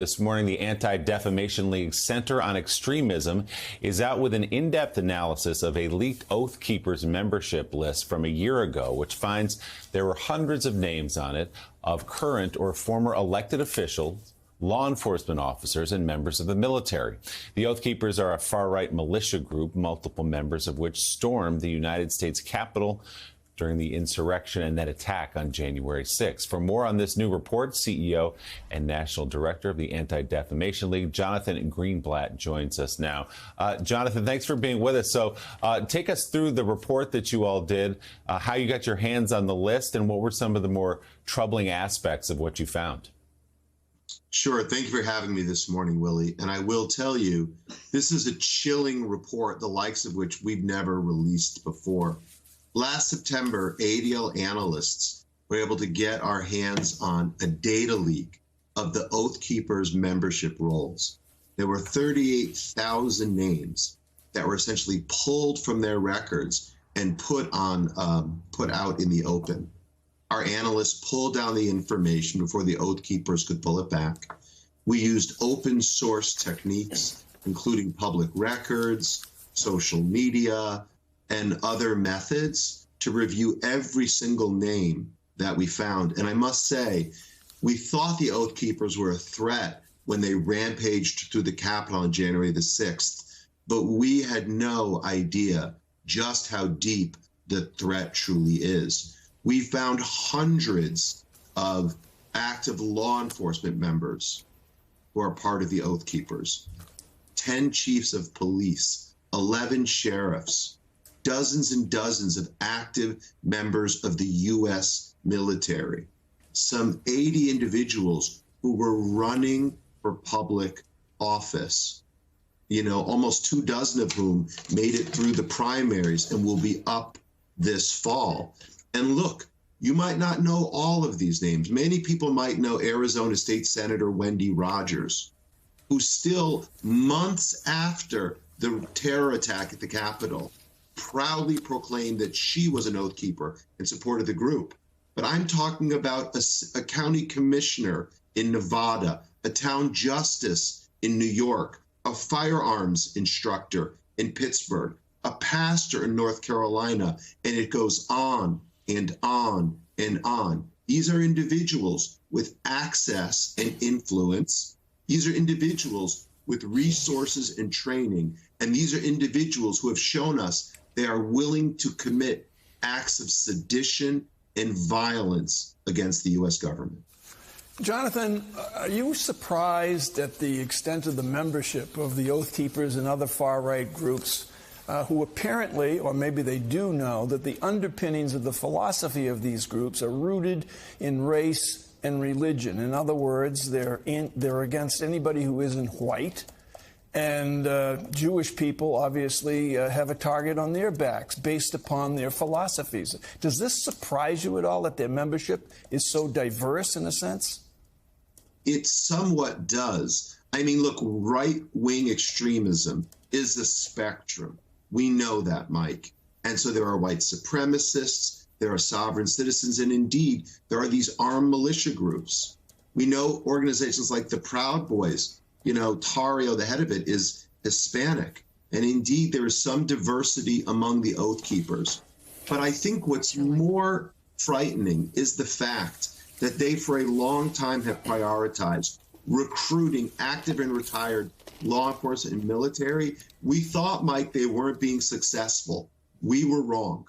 This morning, the Anti-Defamation League Center on Extremism is out with an in-depth analysis of a leaked Oath Keepers membership list from a year ago, which finds there were hundreds of names on it of current or former elected officials, law enforcement officers, and members of the military. The Oath Keepers are a far-right militia group, multiple members of which stormed the United States Capitol during the insurrection and that attack on January 6th. For more on this new report, CEO and National Director of the Anti-Defamation League, Jonathan Greenblatt, joins us now. Jonathan, thanks for being with us. So take us through the report that you all did, how you got your hands on the list, and what were some of the more troubling aspects of what you found. Sure. Thank you for having me this morning, Willie. And I will tell you, this is a chilling report, the likes of which we've never released before. Last September, ADL analysts were able to get our hands on a data leak of the Oath Keepers membership rolls. There were 38,000 names that were essentially pulled from their records and put out in the open. Our analysts pulled down the information before the Oath Keepers could pull it back. We used open source techniques, including public records, social media, and other methods to review every single name that we found. And I must say, we thought the Oath Keepers were a threat when they rampaged through the Capitol on January the 6th, but we had no idea just how deep the threat truly is. We found hundreds of active law enforcement members who are part of the Oath Keepers, 10 chiefs of police, 11 sheriffs, dozens and dozens of active members of the U.S. military, some 80 individuals who were running for public office, almost 24 of whom made it through the primaries and will be up this fall. And look, you might not know all of these names. Many people might know Arizona State Senator Wendy Rogers, who still, months after the terror attack at the Capitol, proudly proclaimed that she was an Oath Keeper and supported the group. But I'm talking about a county commissioner in Nevada, a town justice in New York, a firearms instructor in Pittsburgh, a pastor in North Carolina, and it goes on and on and on. These are individuals with access and influence. These are individuals with resources and training. And these are individuals who have shown us they are willing to commit acts of sedition and violence against the U.S. government. Jonathan, are you surprised at the extent of the membership of the Oath Keepers and other far-right groups who apparently, or maybe they do know, that the underpinnings of the philosophy of these groups are rooted in race and religion? In other words, they're against anybody who isn't white. And Jewish people obviously have a target on their backs based upon their philosophies. Does this surprise you at all that their membership is so diverse in a sense? It somewhat does. I mean, look, right-wing extremism is a spectrum. We know that, Mike. And so there are white supremacists, there are sovereign citizens, and indeed, there are these armed militia groups. We know organizations like the Proud Boys. Tario, the head of it, is Hispanic. And indeed, there is some diversity among the Oath Keepers. But I think what's more frightening is the fact that they, for a long time, have prioritized recruiting active and retired law enforcement and military. We thought, Mike, they weren't being successful. We were wrong.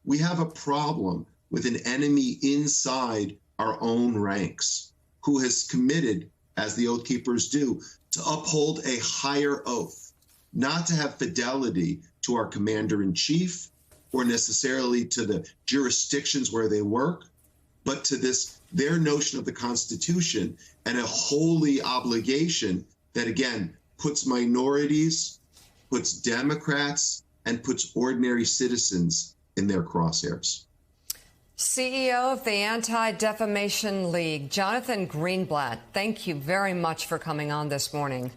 We have a problem with an enemy inside our own ranks who has committed, as the Oath Keepers do, to uphold a higher oath, not to have fidelity to our commander-in-chief or necessarily to the jurisdictions where they work, but to their notion of the Constitution and a holy obligation that, again, puts minorities, puts Democrats, and puts ordinary citizens in their crosshairs. CEO of the Anti-Defamation League, Jonathan Greenblatt, thank you very much for coming on this morning.